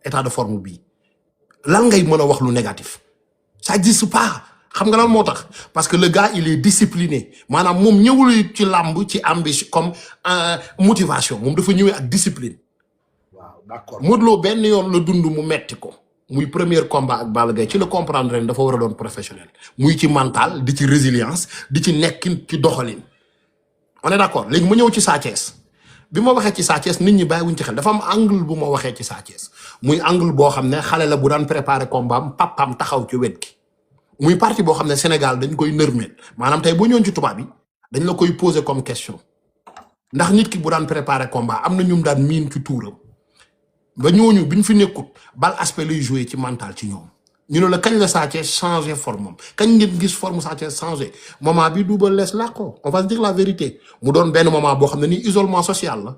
état de forme bii lan ngay mën a wax lu négatif ça existe pas xam nga lan moo tax parce que le gars il est discipliné maanaam moom ñëwul ci làmb ci ambition comme motivation moom dafa ñëwee ak discipline. waaw d'accord Modou Lo benn yoon la dund mu metti ko muy premier combat ak Balla Gaye ci la comprendre ren dafa war a doon professionnel muy ci mental di ci résilience di ci nekkin ci doxalin on est d'accord léegi ma ñëw ci Sa Thiès bi ma waxee ci Sa Thiès nit ñi bàyyiwuñ ci xel dafa am angle bu ma waxee ci Sa Thiès muy angle boo xam ne xale la bu daan préparer combat am papaam taxaw ci wet gi muy parti boo xam ne Sénégal dañ koy nërmeel maanaam tey boo ñëwoon ci tubaab bi dañ la koy poser comme question ndax nit ki bu daan préparer combat am na ñum daan miin ci tuuram ba ñooñu bi ñu fi nekkut bal aspect lay joué ci mental ci ñoom ñu ne la kañ la Sa Thiès changé forme am kañ ngeen gis forme Sa Thiès changé moment bi Double Less làqoo on va se dire la vérité mu doon benn moment boo xam ne nii isolement social la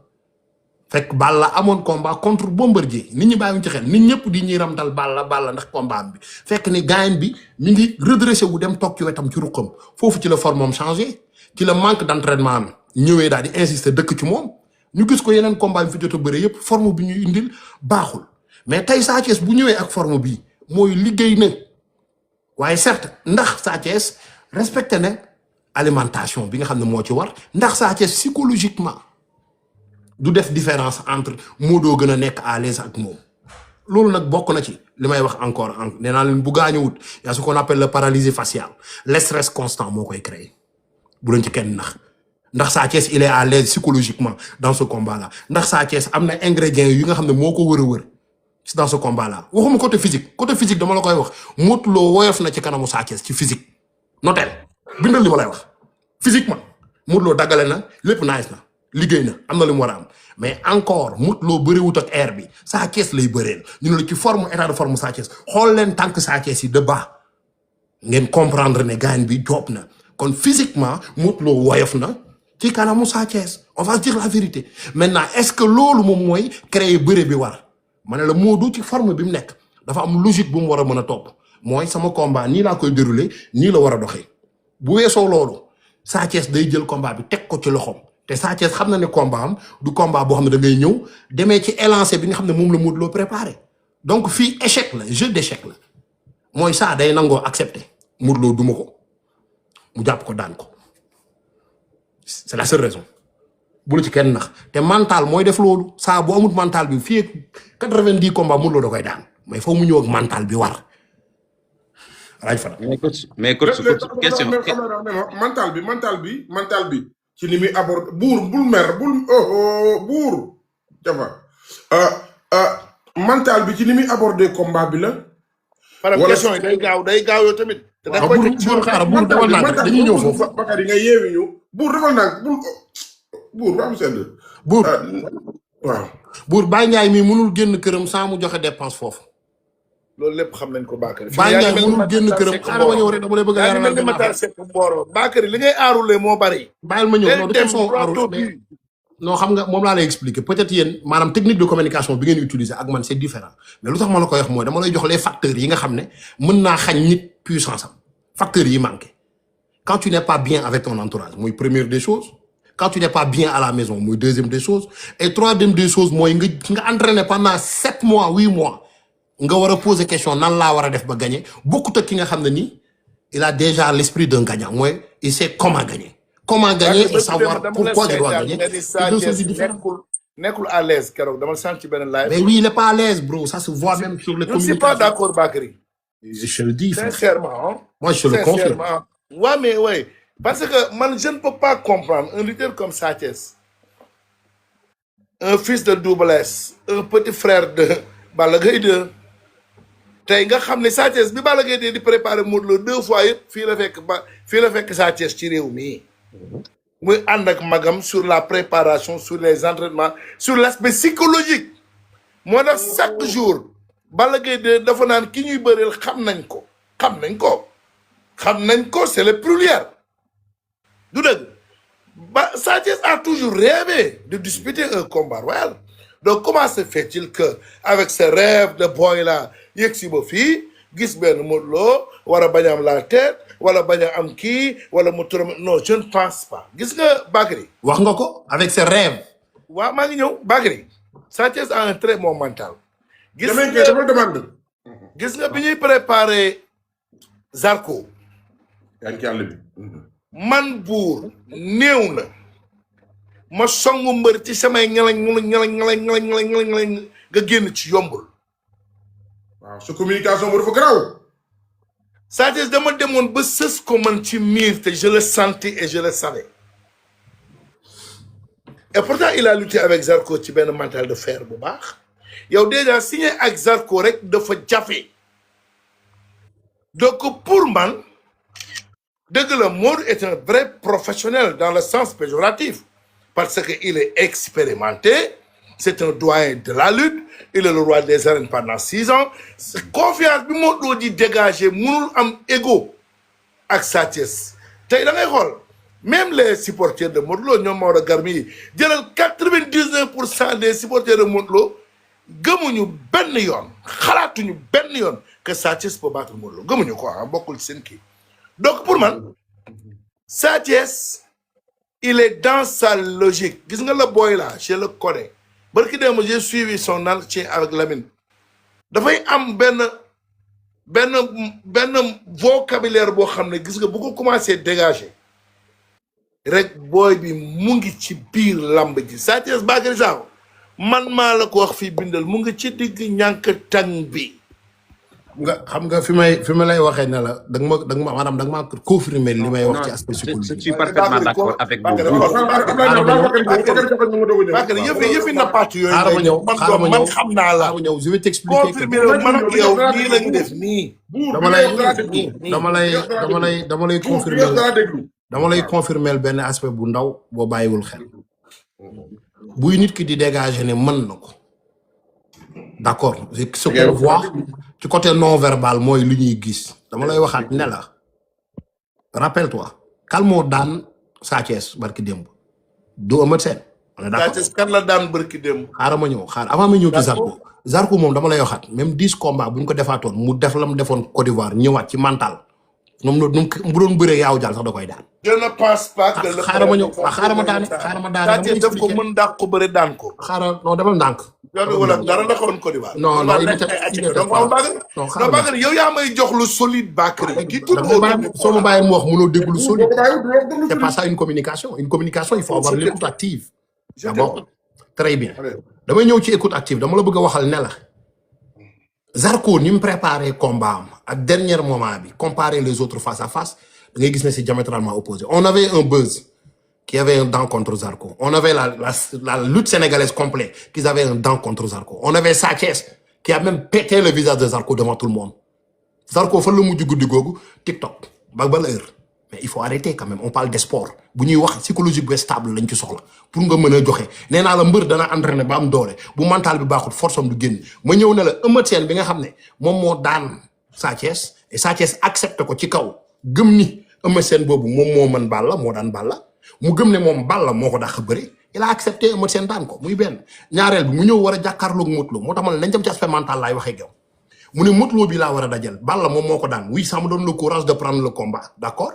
fekk Balla amoon combat contre Bombardier nit ñi bàyyiwuñ ci xel nit ñëpp di ñuy ramtal Balla ndax combat bi fekk ni gaayen bi mi ngi redressé wu dem toog ci wetam ci ruqam foofu ci la forme am changé ci la manque d'entraînement am ñëwee daal di insister dëkk ci moom ñu gis ko yeneen combat yi fi jot a bëre yëpp forme bi ñuy indil baaxul mais tey Sa Thiès bu ñëwee ak forme bi mooy liggéey na waaye certes ndax Sa Thiès respecté na alimentation bi nga xam ne moo ci war ndax Sa Thiès psychologiquement du def différence entre Modou gën a nekk à l'aise ak moom loolu nag bokk na ci li may wax encore nee naa leen bu gaañuwut y a ce qu'on appelle le paralysie faciale le stress constant moo koy créer bu leen ci kenn ndax Sa Thiès il est à l'aise psychologiquement dans ce combat là ndax Sa Thiès am na ingrédients yi nga xam ne moo ko wër a wër dans ce combat là waxuma côté physique dama la koy wax Modou Lo woyof na ci kanamu Sa Thiès ci physique notel bindal li ma lay wax physiquement Modou Lo daggale na lépp nice na liggéey na am na li mu war a am mais encore Modou Lo bëriwut ak air bi Sa Thiès lay bëreel ñu ne la ci forme état de forme Sa Thiès xool leen tànk Sa Thiès yi de bas ngeen comprendre ne gaañ bi joob na kon physiquement Modou Lo woyof na ci kanamu Sa Thiès on va dire la vérité maintenant est-ce que loolu moom mooy créer bëre bi war ma ne la Modou ci forme bi mu nekk dafa am logique bu mu war a mën a topp mooy sama combat nii laa koy dérouler nii la war a doxee bu weesoo loolu Sa Thiès day jël combat bi teg ko ci loxoom te Sa Thiès xam na ne combat am du combat boo xam ne da ngay ñëw demee ci élancé bi nga xam ne moom la Modou Lo préparé donc fii échec la jeu d'échec la mooy saa day nangoo accepter Modou Lo duma ko mu jàpp ko daan ko c'est la seule raison bu la ci kenn nax te mental mooy def loolu saa bu amut mental bi fii ak 90 combat Modou Lo da koy daan mais foo mu ñëw ak mental bi war raaj fa mais coach question mental bi ci li muy abordé buur bul mer buur jafa mental bi ci li muy abordé combat bi la par question yi day gaaw yow tamit te da koy buur xaar buur defal naa dañuy ñëw foofu Bakary nga yeewi ñu buur defal naa buur ba am sedd buur waaw buur Baye Ndiaye mi mënul génn këram sans mu joxe dépense foofu loolu lépp xam nañ ko Bakary Baye Ndiaye mënul génn këram xaaral ma ñëw rek dama lay bëgg a yaral Matar Seck Mboro Bakary li ngay aarule moo bari bàyyil ma ñëw non du question aarul non xam nga moom laa lay expliquer peut-être yéen maanaam technique de communication bi ngeen utiliser ak man c'est différent mais lu tax ma la koy wax mooy dama lay jox les facteurs yi nga xam ne mën naa xañ nit puissance am facteurs yi manqué quand tu n'es pas bien avec ton entourage mooy première des choses quand tu n'es pas bien à la maison mooy deuxième des choses et troisième des choses mooy nga entraîner pendant 7 mois 8 mois nga war a poser question nan laa war a def ba gagner bokkut ak ki nga xam ne nii il a déjà l'esprit d'un gagnant mooy il sait comment gagner et savoir pourquoi je dois gagner c'est deux choses différentes. nekkul à l'aise keroog dama sant ci benn live. mais oui il est pas à l'aise bro ça se voit même sur les communications. je ne suis pas d'accord Bakary. je le dis sincèrement. moi je le confirme. ouais mais ouais parce que man je ne peux pas comprendre un lutteur comme Sa Thiès un fils de Double Less un petit frère de Balla Gaye 2 tey nga xam ne Sa Thiès bi Balla Gaye 2 di préparer Modou Lo 2 fois yëpp fii la fekk Sa Thiès ci réew mi muy ànd ak magam sur la préparation sur les entraînements sur l'aspect psychologique moo tax chaque jour Balla Gaye 2 dafa naan ki ñuy bëreel xam nañ ko c'est le pluriel du dëgg ba Sa Thiès a toujours rêvé de disputer un combat royal donc comment se fait-il que avec ce rêve de boy là yegg si ba fii gis benn Modou Lo war a bañ a am la tête wala bañ a am kii wala mu turam non je ne pense pas gis nga Bakary. wax nga ko avec ses rêves. waaw maa ngi ñëw Bakary. Sa Thiès a un très bon mental gis Jamaïcain nga dafa demande. gis nga bi ñuy préparé Zarko yaa ngi ci àll bi. man buur néew na ma songu mbër ci samay ngelañ ngelañ nga génn ci yombul. waaw sa communication bu dafa garaaw. Sa Thiès dama demoon ba sës ko man ci miir te je le sentais et je le savais. Et pourtant il a lutté avec Zarko ci benn mental de fer bu baax yow déjà signé ak Zarko rek dafa jafe donc pour man dëgg la Modou est un vrai professionnel dans le sens péjoratif parce que il est expérimenté c'est un doyen de la lutte il est le roi des arènes pendant 6 ans confiance bi Modou Lo di dégager mënul am ego ak Sa Thiès tey da ngay xool même les supporters de Modou Lo ñoom Maodo Garmi yi jëlal 99% des supporters de Modou Lo gëmuñu benn yoon xalaatuñu benn yoon que Sa Thiès peut battre Modou Lo gëmuñu ko bokkul ci seen kii donc pour man Sa Thiès il est dans sa logique gis nga la boy là je le connais barki démb j'ai suivi son entretien avec Lamine dafay am benn vocabulaire boo xam ne gis nga bu ko commencé dégager rek booy bi mu ngi ci biir lamb ji Sa Thiès Bakary Sakho man maa la ko wax fii bindal mu ngi ci digg ñànk tàng bi. xam nga fi ma lay waxee ne la da nga ma maanaam da nga ma confirmer li may wax ci aspect Je psychologique. suis parfaitement d'accord avec vous. Bakary yëfi nappaat yooyu. xaaral ma ñëw xaaral ma ñëw man xam naa la. xaaral ma ñëw je vais t'expliquer que confirmer man ak yow nii lañ def nii. dama lay confirmer benn aspect bu ndaw boo bàyyiwul xel buy nit ki di dégager ne mën na ko d'accord ce qu'on voit ci côté non verbal mooy li ñuy gis dama lay waxaat ne la rappelle-toi kan moo daan Sa Thiès barki démb du Eumeu Sène on est Sa d'accord Thiès kan la daan bërki démb. xaaral ma ñëw avant ma ñëw ci Zarko moom dama lay waxaat même 10 combats bu ñu ko defaatoon mu def la mu defoon Côte d'Ivoire ñëwaat ci mental ñoom bu doon bëree yaaw jaal sax da koy daan. je ne pense pas que le xaaral ma ñëw xaaral ma daane xaaral ma daane. Sa Thiès daf ko mën dàq ko bëre daan ko. xaaral non demal ndànk. wala dara la ko woon Côte d'Ivoire. non non non Bakary yow yaa may jox lu solide Bakary. ki tudd soo ma bàyyi mu wax mënoo dégg lu solide. c'est pas ça une communication il faut avoir l'écoute active. d'abord très bien damay ñëw ci écoute active dama la bëgg a waxal ne la Zarko ni mu préparé combat am ak dernier moment bi comparer les autres face à face da ngay gis ne c'est diamétralement opposé on avait un buzz qui avait un dent contre Zarko on avait la lutte sénégalaise complète qui avait un dent contre Zarko on avait Sa Thiès qui a même pété le visage de Zarko devant tout le monde Zarko fan la mujj guddi googu TikTok ba l'heure mais il faut arrêter quand même on parle de sport bu ñuy wax psychologie bu stable lañ ci soxla pour nga mën a joxe nee naa la mbër dana entraîner ba am doole bu mental bi baaxul force am du génn ma ñëw ne la Eumeu Sène bi nga xam ne moom moo daan Sa Thiès et Sa Thiès accepté ko ci kaw gëm ni Eumeu Sène boobu moom moo mën Balla moo daan Balla mu gëm ne moom Balla moo ko dàq bëri il a accepté Eumeu Sène daan ko muy benn ñaareel bi mu ñëw war a jàkkaarloog Modou Lo moo tax ma ne nañ dem ci aspect mental laay waxee yow mu ne Modou Lo bi laa war a dajal Balla moom moo ko daan oui ça me donne le courage de prendre le combat d'accord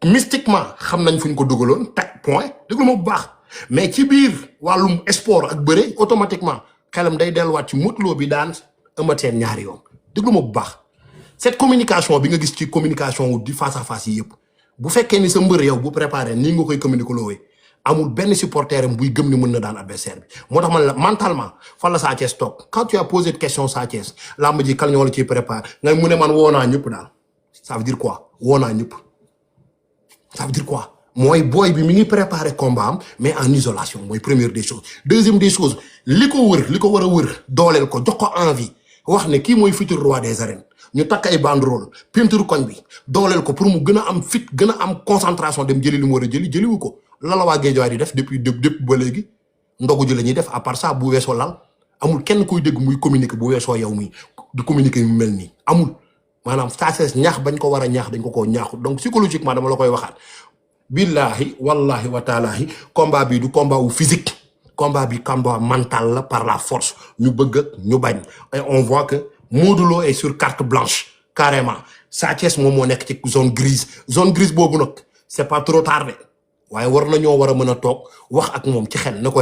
mystiquement xam nañ fu ñu ko dugaloon teg point déglu ma bu baax mais ci biir wàllum sport ak bëre automatiquement xelam day delluwaat ci Modou Lo bi daan Eumeu Sène ñaari yoon déglu ma bu baax cette communication bi nga gis ci communication wu di face à face yi yëpp bu fekkee ni sa mbër yow bu préparé nii nga koy communiquer loowee amul benn supporter am buy gëm ni mën na daan adversaire bi moo tax man la mentalement fan la Sa Thiès toog quand tu as posé de question Sa Thiès làmb ji kal ñoo la ciy préparé nga mu ne man woo naa ñëpp daal ça veut dire quoi woo naa ñëpp ça veut dire quoi mooy booy bi mi ngi préparé combat am mais en isolation mooy première des choses deuxième des choses li ko war a wër dooleel ko jox ko envie wax ne kii mooy futur roi des arènes ñu takk ay banderole peinture koñ bi dooleel ko pour mu gën a am fit gën a am concentration dem jëli li mu war a jëliwu ko lan la waa Guédiawaye di def depuis ba léegi ndogu ji la ñuy def à part ça bu weesoo lal amul kenn koy dégg muy communiquer bu weesoo yow mi di communiquer mu mel nii amul maanaam Sa Thiès ñaax bañ ko war a ñaax dañ ko koo ñaaxut donc psychologiquement dama la koy waxaat billahi wallahi wa taalahi combat bi du combat wu physique combat bi combat mental la par la force ñu bëgg ak ñu bañ et on voit que Modou Lo est sur carte blanche carrément Sa Thiès moom moo nekk ci zone grise boobu nag c'est pas trop tardé waaye war nañoo war a mën a toog wax ak moom ci xel na ko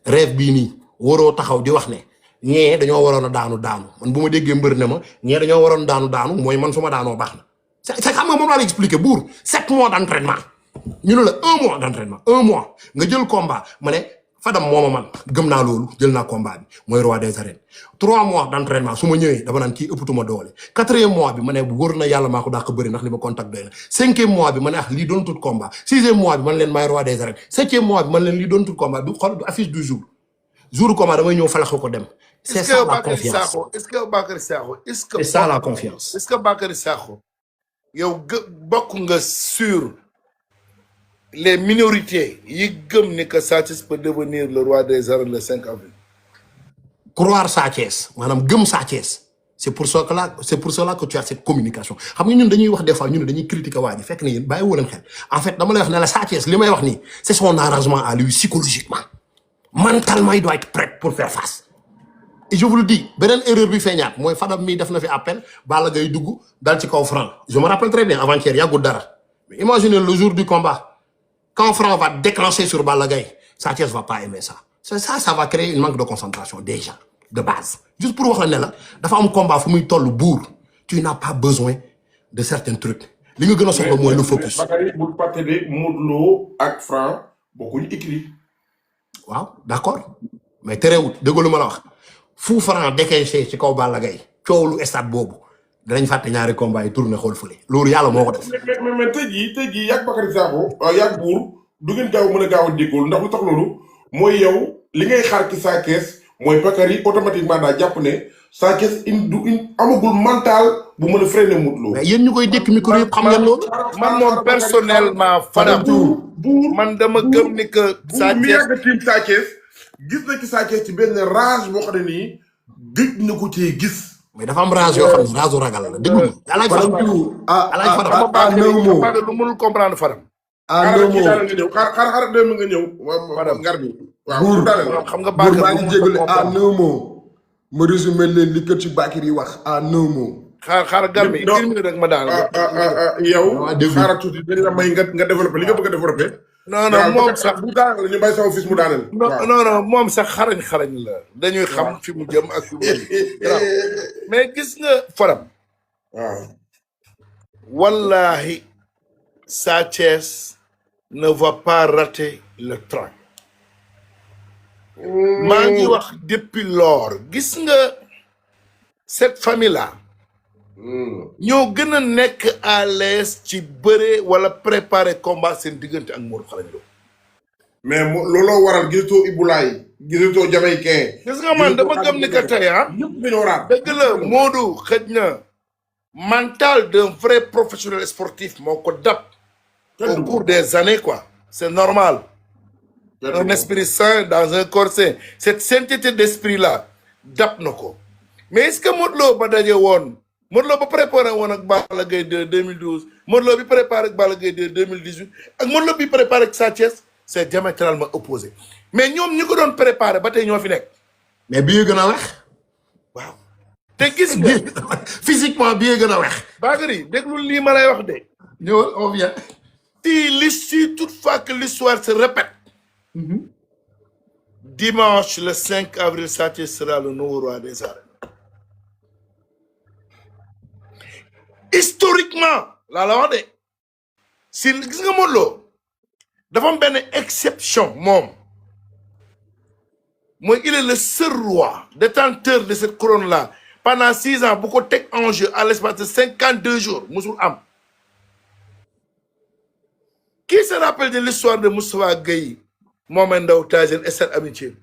rêve bii nii waroo taxaw di wax ne ñee dañoo waroon a daanu man bu ma déggee mbër ne ma ñee dañoo waroon daanu mooy man su ma daanoo baax na c'est xam nga moom laa la expliqué buur 7 mois d'entraînement ñu ne la 1 mois d'entraînement 1 mois nga jël combat ma ne Fadam mooma man gëm naa loolu jël naa combat bi mooy roi des arènes 3 mois d'entraînement su ma ñëwee dama naan kii ëppatuma doole 4e mois bi ma ne wóor na yàlla maa ko dàq bëri ndax li ma contact doy na 5e mois bi ma ne lii doon tout combat 6e mois bi man leen may roi des arènes 7e mois bi man leen lii doon tout combat du xool du affiche du jour combat damay ñëw falax ko dem c'est ça la confiance est-ce que Bakary Sakho c'est ça la confiance est-ce que Bakary Sakho yow bokk nga sur les minorités yi gëm ni que Sa Thiès peut devenir le roi des arènes le 5 avril. croire Sa Thiès maanaam gëm Sa Thiès c'est pour cela que tu as cette communication xam nga ñun dañuy wax des fois ñun dañuy critiquer waa ji fekk na yéen bàyyi woo xel en fait dama lay wax ne la Sa Thiès li may wax nii c'est son arrangement à lui psychologiquement mentalement il doit être prêt pour faire face et je vous le dis beneen erreur bi feeñaat mooy Fadam mii def na fi appel Balla Gaye dugg dal ci kaw Franc je me rappelle très bien avant-hier yàggul dara mais imaginez le jour du combat quand Franc va déclencher sur Balla Gaye Sa Thiès va pas aimer ça ça va créer une manque de concentration déjà de base juste pour wax la ne la dafa am combat fu muy toll buur tu n'as pas besoin de certains trucs li nga gën a soxla mooy le focus. Bakary bul fàttali Modou Lo ak Franc bokkuñ écrit. waaw d'accord mais terewut déggoo lu ma la wax fu Franc déclenché ci kaw Balla Gaye coow lu stade boobu danañ fàtte ñaari combat yi tourné xool fële loolu yàlla moo ko def. mais tey jii yàgg Bakary Sakho yàgg buur du ngeen mën a gaaw a déggoo ndax lu tax loolu mooy yow li ngay xaar ci Sa Thiès mooy Bakary automatiquement daa jàpp ne Sa Thiès amagul mental bu mën a freiner Modou Lo. mais yéen ñu koy dékk micro yëpp xam ngeen loolu. man moom personnellement Fadam buur man dama gëm ni que Sa buur mi Thiès yàgg tiim Sa Thiès gis na ci Sa Thiès ci benn rage boo xam ne nii gëj na ko cee gis. mais dafa am rage yoo xam ne rage ragal la déglu ma. alaaj Fadam lu mënul comprendre Fadam. xaaral kii daal nga ñëw xaaral dem nga ñëw. Fadam ngar bi buur waaw xam nga buur maa ngi jégalu Bakary en un mot ma résumé leen li kër ci Bakary yi wax en un mot. xaar gar mi une minute rek ma daal. yow xaaral tuuti dañ la may nga développé li nga bëgg a développé. non moom sax bu daaneel ñu bàyyi sama fils mu daaneel. non moom sax xarañ la dañuy xam fi mu jëm ak fi mu jëm mais gis nga Fadam. waaw. wallahi Sa Thiès ne va pas rater le train. maa ngi wax depuis lors gis nga cette famille là ñoo gën a nekk à l'aise ci bëre wala préparer combat seen diggante ak Modou Xarañ Lo. mais looloo waral gisatoo Ibulaay gisatoo Jamaïcain. gis nga man dama gëm ni que tey ñëpp dañoo raar. dëgg la Modou xëj na mental d'un vrai professionnel sportif moo ko dab au cours des années quoi c'est normal. Un esprit sain dans un corps sain cette sainteté d'esprit là dab na ko mais est-ce que Modou Lo ba daje woon Modou Lo ba préparé woon ak Balla Gaye de 2012 Modou Lo bi préparé ak Balla Gaye de 2018 ak Modou Lo bi préparé ak Sa Thiès c'est diamétralement opposé mais ñoom ñi ko doon préparé ba tey ñoo fi nekk. mais bii gën a wex. waaw te gis nga physiquement bii gën a wex. Bakary déglu lii ma lay wax de. ñëwal on vient. si toutefois que l'histoire se répète. Dimanche le 5 avril Sa Thiès sera le nouveau roi des arènes. Historiquement laa la wax de si gis nga Modou Lo dafa am benn exception moom mooy il est le seul roi détenteur de cette couronne là pendant 6 ans bu ko teg en jeu à l'espace de 52 jours musul am. Qui se rappelle de l'histoire de Moustapha Gueye, Mohamed Ndao Tyson et cette amitié?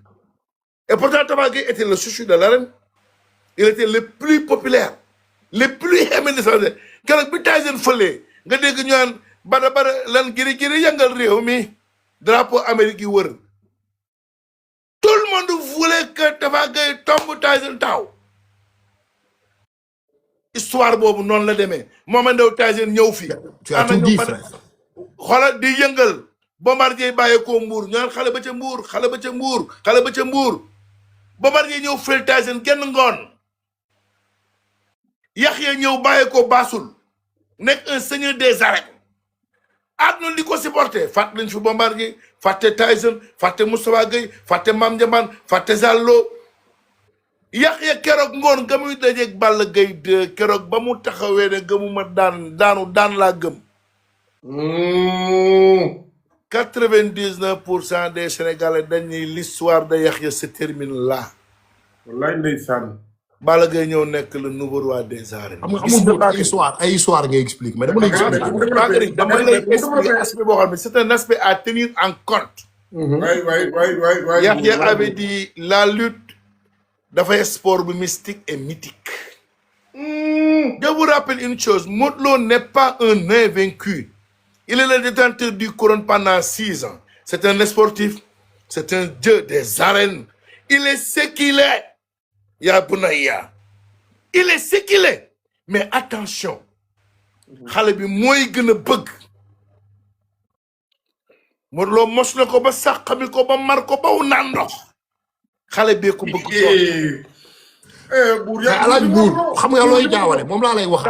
Et pourtant Moustapha Gueye était le chouchou de l'arène. Il était le plus populaire, le plus aimé de sa vie. Quand bi Tyson fële nga dégg ñu naan bada lan giri yëngal réew mi drapeau Amérique yi wër. Tout le monde voulait que Moustapha Gueye tombe Tyson taw. Histoire boobu noonu la demee Mohamed Ndao Tyson ñëw fi. Tu as tout dit frère. xoolal di yëngal Bombardier bàyyeekoo Mbour ñu naan xale ba ca Mbour Bombardier ñëw fël Tyson genn ngoon Yaxya ñëw bàyyeekoo Bassoul nekk un seigneur des arènes àdduna li ko supporté fàtte nañ fi Bombardier fàtte Tyson fàtte Moustapha Gueye fàtte Mame Ndiambane fàtte Zallo Yaxya keroog ngoon ga muy dajeeg Balla Gaye 2 keroog ba mu taxawee ne gëmuma daan laa gëm. 99% des Sénégalais dañ ni l'histoire de Yaxya se termine là. wallaay ndeysaan. Balla Gaye ñëw nekk le nouveau roi des arènes. xam nga amul ay histoire ngay explique mais dama lay expliquer. dama lay expliquer aspect boo xam ne c'est un aspect à tenir en compte. waay. Yaxya avait dit la lutte dafay sport bu mystique et mythique. Je vous rappelle une chose, Modou Lô n'est pas un invaincu. Il est le détenteur du couronne pendant 6 ans. C'est un sportif, c'est un dieu des arènes. Il est ce qu'il est. Ya Bounaya. Il est ce qu'il est. Mais attention, xale bi mooy gën a bëgg. Modou Lô mos na ko ba sàqami ko ba mar ko ba wu naan ndox. Xale bee ko bëgg toog. buur mais alaaj buur xam nga looy jaawale moom laa lay wax.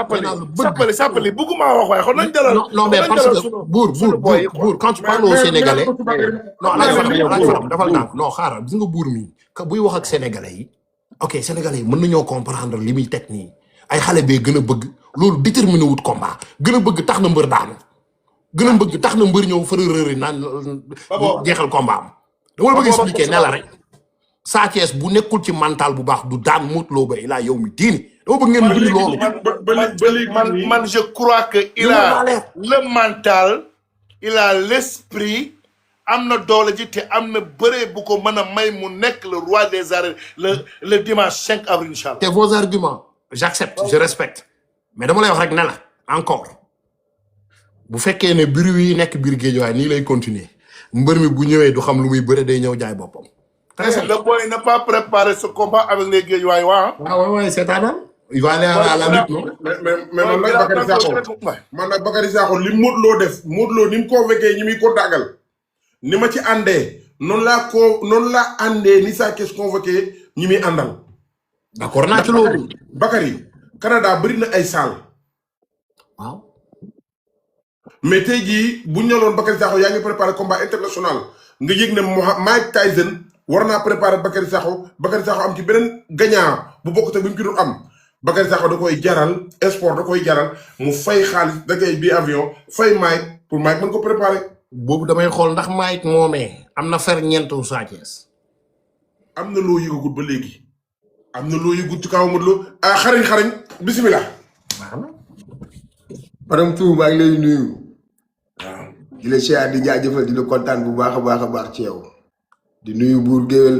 Sàppali bëgguma wax waaye kon nañ dalal. non mais parce que buur quand tu parles aux Sénégalais. non alaaj faram dafal ndànk non xaaral gis nga buur mi buy wax ak Sénégalais yi. ok Sénégalais yi mën nañoo comprendre li muy teg nii ay xale bee gën a bëgg loolu déterminé wut combat gën a bëgg tax na mbër daanu gën a bëgg tax na mbër ñëw fërërëri naan jeexal combat am. dama la bëgg expliquer ne la rek. Sa Thiès bu nekkul ci mental bu baax du daan Modou Lô ba ilaa yow mi diini dama bëgg ngeen bind loolu. man je crois que il a le mental il a l'esprit am na doole ji te am na bëree bu ko mën a may mu nekk le roi des arènes le dimanche 5 avril inchallah. te vos arguments j'accepte je respecte mais dama lay wax rek ne la encore bu fekkee ne bruit yi nekk biir géej waaye nii lay continuer mbër mi bu ñëwee du xam lu muy bëre day ñëw jaay boppam. Le boy n'a pas préparé ce combat avec les Guédiawaye. Ah ouais, c'est ça. Il va aller à la lutte, non? mais man nag Bakary Sakho li Modou Lô def Modou Lô ni mu convoqué ñi muy ko dàggal ni ma ci àndee noonu laa àndee ni Sa Thiès convoqué ñi muy àndal. D'accord naa ci loolu. Bakary Canada bëri na ay salle. waaw. mais tey jii bu ñu ñëwoon Bakary Sakho yaa ngi préparé combat international nga yëg ne Mike Tyson war naa préparer Bakary Sakho am ci beneen gagnant bu bokk te bu ñu ko doon am Bakary Sakho da koy jaral sport da koy jaral mu fay xaalis da koy bi avion fay Mike pour Mike mën ko préparer. boobu damay xool ndax Mike moomee am na fer ñeentu Sa Thiès. am na loo yëgagut ba léegi am na loo yëgut ci kaw Modou Lô ah xarañ bisimilah. Madame Tou maa ngi lay nuyu. waaw di la siyaar di jaajëfal di la kontaan bu baax a baax ci yow. di nuyu buur géwél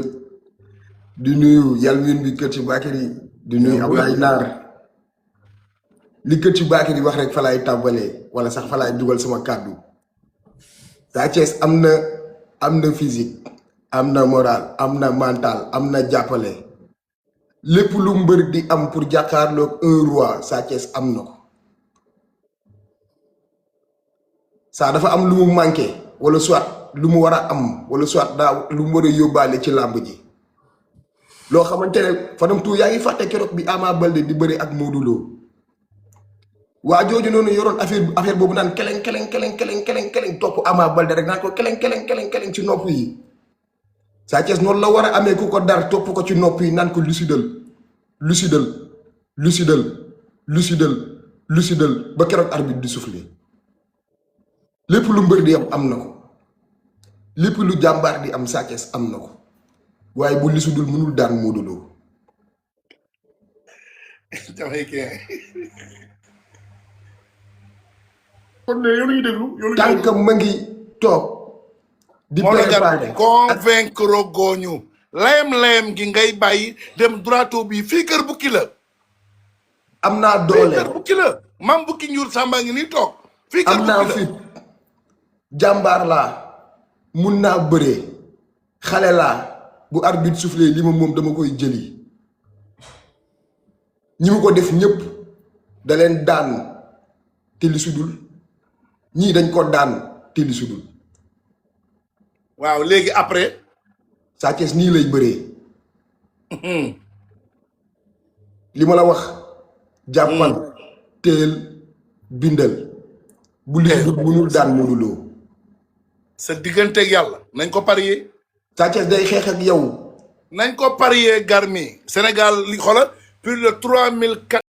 di nuyu yalmin bi kër ci Bakary di nuyu Ablaye Naar li kër ci Bakary wax rek fa laay tàmbalee wala sax fa laay dugal sama kàddu Sa Thiès am na physique am na moral am na mental am na jàppale lépp lu mbër di am pour jàkkaarloog un roi Sa Thiès am na ko saa dafa am lu mu manqué wala soit lu mu war a am wala soit daa lu mu war a yóbbaale ci làmb ji loo xamante ne Fadam Tou yaa ngi fàtte keroog bi Ama Baldé di bëri ak Modou Lô waa jooju noonu yoroon affaire boobu naan keleng topp Ama Baldé rek naan ko keleng ci nopp yi Sa Thiès noonu la war a amee ku ko dar topp ko ci nopp yi naan ko lucidal ba keroog arbitre di souffler lépp lu mbër di am na ko lépp lu jàmbaar di am Sa Thiès am na ko waaye bu lisudul mënul daan Modou Lô. kon yow la ñuy déglu tant que ma ngi toog di préparer convaincre gooñu layam gi ngay bàyyi dem droito bi fii kër bukki la am naa doole kër bukki la mam bukki njur sàmba ngi nii toog fii kër am naa bukki la fit jàmbaar laa mun naa bëree xale laa bu arbitre soufflé li ma moom dama koy jëli ñi mu ko def ñëpp da leen daan te li sudul ñii dañ ko daan te li sudul waaw léegi après Sa Thiès nii lay bëree li ma la wax jàppal teel bindal bu li sudul mënul daan Modou Lô sa digganteeg yàlla nañ ko parier Sa Thiès day xeex ak yow nañ ko parier Garmi Sénégal li xoolal plus de 3400